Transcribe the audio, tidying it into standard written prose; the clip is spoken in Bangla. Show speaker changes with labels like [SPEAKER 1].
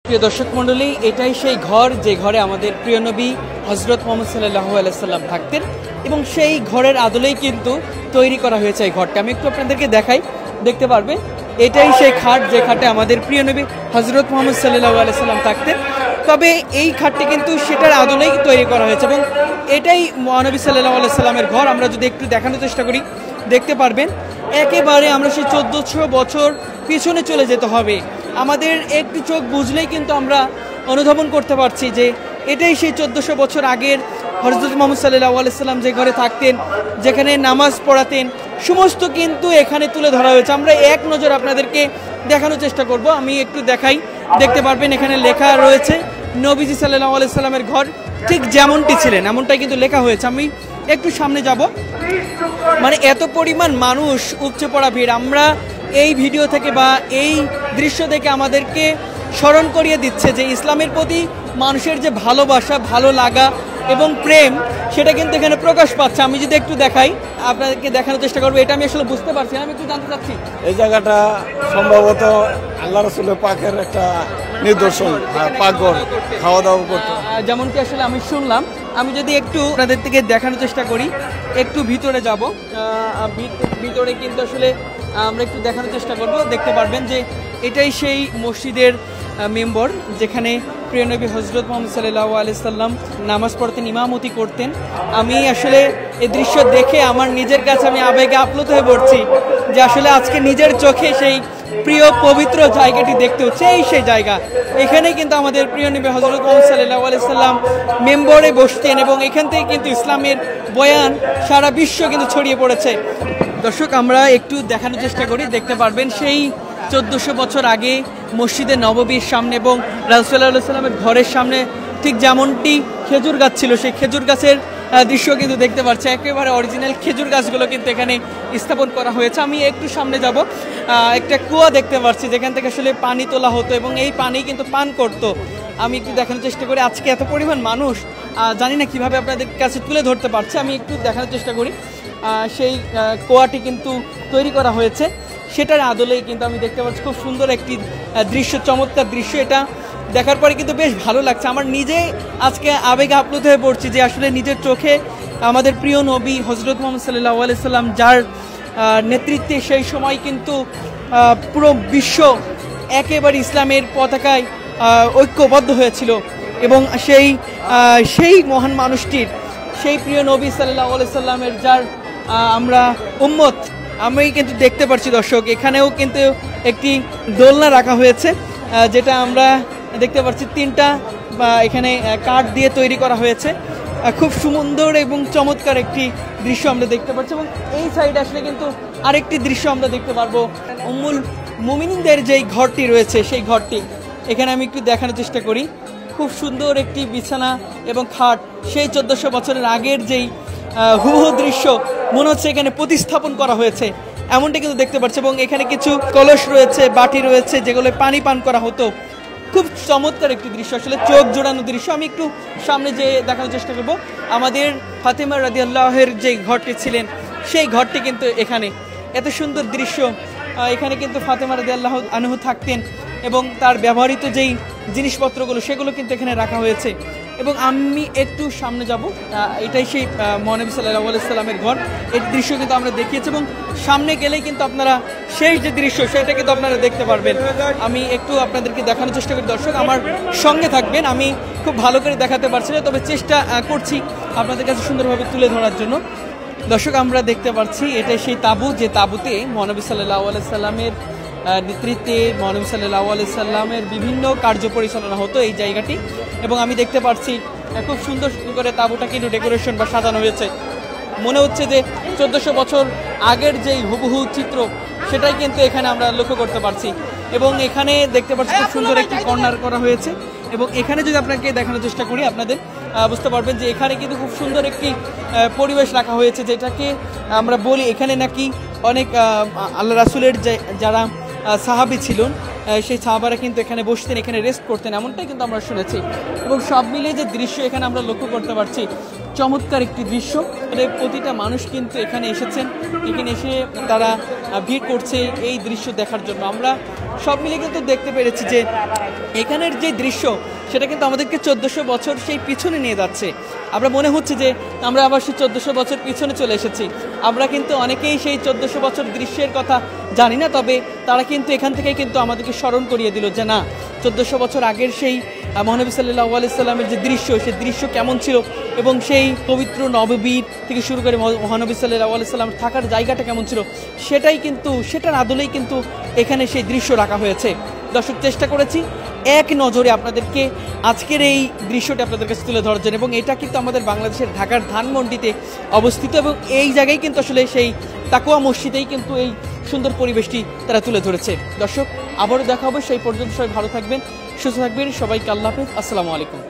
[SPEAKER 1] প্রিয় দর্শক মণ্ডলী, এটাই সেই ঘর যে ঘরে আমাদের প্রিয় নবী হযরত মুহাম্মদ সাল্লাল্লাহু আলাইহি সাল্লাম থাকতেন এবং সেই ঘরের আদলেই কিন্তু তৈরি করা হয়েছে এই ঘরটা। আমি একটু আপনাদেরকে দেখাই, দেখতে পারবেন এটাই সেই খাট যে খাটে আমাদের প্রিয় নবী হযরত মুহাম্মদ সাল্লাল্লাহু আলাইহি সাল্লাম থাকতেন। তবে এই খাটটি কিন্তু সেটার আদলেই তৈরি করা হয়েছে এবং এটাই মহানবী সাল্লাল্লাহু আলাইহি সাল্লামের ঘর। আমরা যদি একটু দেখানোর চেষ্টা করি দেখতে পারবেন একেবারে আমরা সেই 1400 বছর পিছনে চলে যেতে হবে। আমাদের একটু চোখ বুঝলেই কিন্তু আমরা অনুধাবন করতে পারছি যে এটাই সেই 1400 বছর আগের হযরত মুহাম্মদ সাল্লাল্লাহু আলাইহি সাল্লাম যে ঘরে থাকতেন, যেখানে নামাজ পড়াতেন, সমস্ত কিন্তু এখানে তুলে ধরা হয়েছে। আমরা এক নজর আপনাদেরকে দেখানোর চেষ্টা করব। আমি একটু দেখাই, দেখতে পারবেন এখানে লেখা রয়েছে নবীজি সাল্লাল্লাহু আলাইহি সাল্লামের ঘর ঠিক যেমনটি ছিলেন এমনটাই কিন্তু লেখা হয়েছে। আমি একটু সামনে যাব, মানে এত পরিমাণ মানুষ, উপচে পড়া ভিড়। আমরা এই ভিডিও থেকে বা এই দৃশ্য থেকে আমাদেরকে স্মরণ করিয়ে দিচ্ছে যে ইসলামের প্রতি মানুষের যে ভালোবাসা, ভালো লাগা এবং প্রেম, সেটা কিন্তু এখানে প্রকাশ পাচ্ছে। আমি যদি একটু দেখাই, আপনাদেরকে দেখানোর চেষ্টা করবো। এটা আমি আসলে বুঝতে পারছি না, আমি একটু জানতে চাচ্ছি
[SPEAKER 2] এই জায়গাটা সম্ভবত আল্লাহ রাসূলের পাকের একটা নিদর্শন, পাকঘর, খাওয়া দাওয়া করতে,
[SPEAKER 1] যেমনটি আসলে আমি শুনলাম। আমি যদি একটু আপনাদের থেকে দেখানোর চেষ্টা করি, একটু ভিতরে যাব, ভিতরে কিন্তু আসলে আমরা একটু দেখানোর চেষ্টা করব। দেখতে পারবেন যে এটাই সেই মসজিদের মেম্বর যেখানে প্রিয় নবী হযরত মুহাম্মদ সাল্লাল্লাহু আলাইহি সাল্লাম নামাজ পড়তেন, ইমামতি করতেন। আমি আসলে এই দৃশ্য দেখে আমার নিজের কাছে আমি আবেগে আপ্লুত হয়ে পড়ছি যে আসলে আজকে নিজের চোখে সেই প্রিয় পবিত্র জায়গাটি দেখতে হচ্ছে। এই সেই জায়গা, এখানে কিন্তু আমাদের প্রিয় নবী হযরত মুহাম্মদ সাল্লাল্লাহু আলাইহি সাল্লাম মেম্বরে বসতেন এবং এখান থেকে কিন্তু ইসলামের বয়ান সারা বিশ্ব কিন্তু ছড়িয়ে পড়েছে। দর্শক, আমরা একটু দেখানোর চেষ্টা করি, দেখতে পারবেন সেই 1400 বছর আগে মসজিদে নববীর সামনে এবং রাসূল সাল্লাল্লাহু আলাইহি সাল্লামের ঘরের সামনে ঠিক যেমনটি খেজুর গাছ ছিল, সেই খেজুর গাছের দৃশ্য কিন্তু দেখতে পাচ্ছি। একেবারে অরিজিনাল খেজুর গাছগুলো কিন্তু এখানে স্থাপন করা হয়েছে। আমি একটু সামনে যাব, একটা কুয়া দেখতে পাচ্ছি যেখান থেকে আসলে পানি তোলা হতো এবং এই পানি কিন্তু পান করতো। আমি একটু দেখানোর চেষ্টা করি, আজকে এত পরিমাণ মানুষ, জানি না কিভাবে আপনাদের কাছে তুলে ধরতে পারছি। আমি একটু দেখানোর চেষ্টা করি, সেই কুয়াটি কিন্তু তৈরি করা হয়েছে, সেটার আদলেই কিন্তু আমি দেখতে পাচ্ছি খুব সুন্দর একটি দৃশ্য, চমৎকার দৃশ্য। এটা দেখার পরে কিন্তু বেশ ভালো লাগছে। আমার নিজে আজকে আবেগে আপ্লুত হয়ে পড়ছি যে আসলে নিজের চোখে আমাদের প্রিয় নবী হযরত মুহাম্মদ সাল্লাল্লাহু আলাইহি সাল্লাম যার নেতৃত্বে সেই সময় কিন্তু পুরো বিশ্ব একেবারে ইসলামের পতাকায় ঐক্যবদ্ধ হয়েছিল এবং সেই মহান মানুষটির, সেই প্রিয় নবী সাল্লাল্লাহু আলাইহি সাল্লামের যার আমরা উম্মত, আমি কিন্তু দেখতে পাচ্ছি দর্শক এখানেও কিন্তু একটি দোলনা রাখা হয়েছে, যেটা আমরা দেখতে পাচ্ছি 3টা এখানে কাঠ দিয়ে তৈরি করা হয়েছে। খুব সুন্দর এবং চমৎকার একটি দৃশ্য আমরা দেখতে পাচ্ছি এবং এই সাইডে আসলে কিন্তু আরেকটি দৃশ্য আমরা দেখতে পারবো। উম্মুল মুমিনিনদের যেই ঘরটি রয়েছে সেই ঘরটি এখানে আমি একটু দেখানোর চেষ্টা করি। খুব সুন্দর একটি বিছানা এবং খাট, সেই 1400 বছরের আগের যেই হুবহু দৃশ্য মনে হচ্ছে এখানে প্রতিস্থাপন করা হয়েছে এমনটা কিন্তু দেখতে পাচ্ছি এবং এখানে কিছু কলস রয়েছে, বাটি রয়েছে যেগুলো পানি পান করা হতো। খুব চমৎকার একটি দৃশ্য, আসলে চোখ জোড়ানো দৃশ্য। আমি একটু সামনে যে দেখানোর চেষ্টা করব, আমাদের ফাতেমা রাদিয়াল্লাহুর যে ঘরটি ছিলেন সেই ঘরটি কিন্তু এখানে, এত সুন্দর দৃশ্য। এখানে কিন্তু ফাতেমা রাদিয়াল্লাহু আনহু থাকতেন এবং তার ব্যবহৃত যেই জিনিসপত্রগুলো সেগুলো কিন্তু এখানে রাখা হয়েছে এবং আমি একটু সামনে যাব, এটাই সেই মহানবী সাল্লাল্লাহু আলাইহি সাল্লামের ঘর। এই দৃশ্য কিন্তু আমরা দেখিয়েছি এবং সামনে গেলেই কিন্তু আপনারা সেই যে দৃশ্য সেটা কিন্তু আপনারা দেখতে পারবেন। আমি একটু আপনাদেরকে দেখানোর চেষ্টা করি, দর্শক আমার সঙ্গে থাকবেন। আমি খুব ভালো করে দেখাতে পারছি না, তবে চেষ্টা করছি আপনাদের কাছে সুন্দরভাবে তুলে ধরার জন্য। দর্শক, আমরা দেখতে পাচ্ছি এটাই সেই তাঁবু, যে তাঁবুতে মহানবী সাল্লাল্লাহু আলাইহি সাল্লামের নেতৃত্বে মহানবী সাল্লাল্লাহু আলাইহি সাল্লামের বিভিন্ন কার্য পরিচালনা হতো এই জায়গাটি এবং আমি দেখতে পাচ্ছি খুব সুন্দর করে তাঁবুটা কিন্তু ডেকোরেশন বা সাজানো হয়েছে। মনে হচ্ছে যে 1400 বছর আগের যেই হুবহু চিত্র সেটাই কিন্তু এখানে আমরা লক্ষ্য করতে পারছি এবং এখানে দেখতে পাচ্ছি খুব সুন্দর একটি কর্নার করা হয়েছে এবং এখানে যদি আপনাকে দেখানোর চেষ্টা করি আপনাদের বুঝতে পারবেন যে এখানে কিন্তু খুব সুন্দর একটি পরিবেশ রাখা হয়েছে, যেটাকে আমরা বলি এখানে নাকি অনেক আল্লাহ রাসূলের যারা সাহাবী ছিলেন সেই সাহাবারা কিন্তু এখানে বসতেন, এখানে রেস্ট করতেন, এমনটাই কিন্তু আমরা শুনেছি এবং সব মিলিয়ে যে দৃশ্য এখানে আমরা লক্ষ্য করতে পারছি চমৎকার একটি দৃশ্য। প্রতিটা মানুষ কিন্তু এখানে এসেছেন, এখানে এসে তারা ভিড় করছে এই দৃশ্য দেখার জন্য। আমরা সব মিলে কিন্তু দেখতে পেরেছি যে এখানের যে দৃশ্য সেটা কিন্তু আমাদেরকে 1400 বছর সেই পিছনে নিয়ে যাচ্ছে। আমরা মনে হচ্ছে যে আমরা আবার সেই 1400 বছর পিছনে চলে এসেছি। আমরা কিন্তু অনেকেই সেই 1400 বছর দৃশ্যের কথা জানি না, তবে তারা কিন্তু এখান থেকেই কিন্তু আমাদেরকে স্মরণ করিয়ে দিল যে না, 1400 বছর আগের সেই মহানবী সাল্লাল্লাহু আলাইহি সাল্লামের যে দৃশ্য, সেই দৃশ্য কেমন ছিল এবং সেই পবিত্র নববীর থেকে শুরু করে মহানবী সাল্লাল্লাহু আলাইহি সাল্লাম থাকার জায়গাটা কেমন ছিল, সেটার আদলেই কিন্তু এখানে সেই দৃশ্য রাখা হয়েছে। দর্শক, চেষ্টা করেছি এক নজরে আপনাদেরকে আজকের এই দৃশ্যটা আপনাদের কাছে তুলে ধরার জন্য, এবং এটা কিন্তু আমাদের বাংলাদেশের ঢাকার ধানমন্ডিতে অবস্থিত, এবং এই জায়গায় কিন্তু আসলে সেই তাকওয়া মসজিদেই কিন্তু এই সুন্দর পরিবেশটি তারা তুলে ধরেছে। দর্শক, আবারও দেখা হবে, সেই পর্যন্ত সবাই ভালো থাকবেন, সুস্থ থাকবেন, সবাইকে আল্লাহ হাফেজ, আসসালামু আলাইকুম।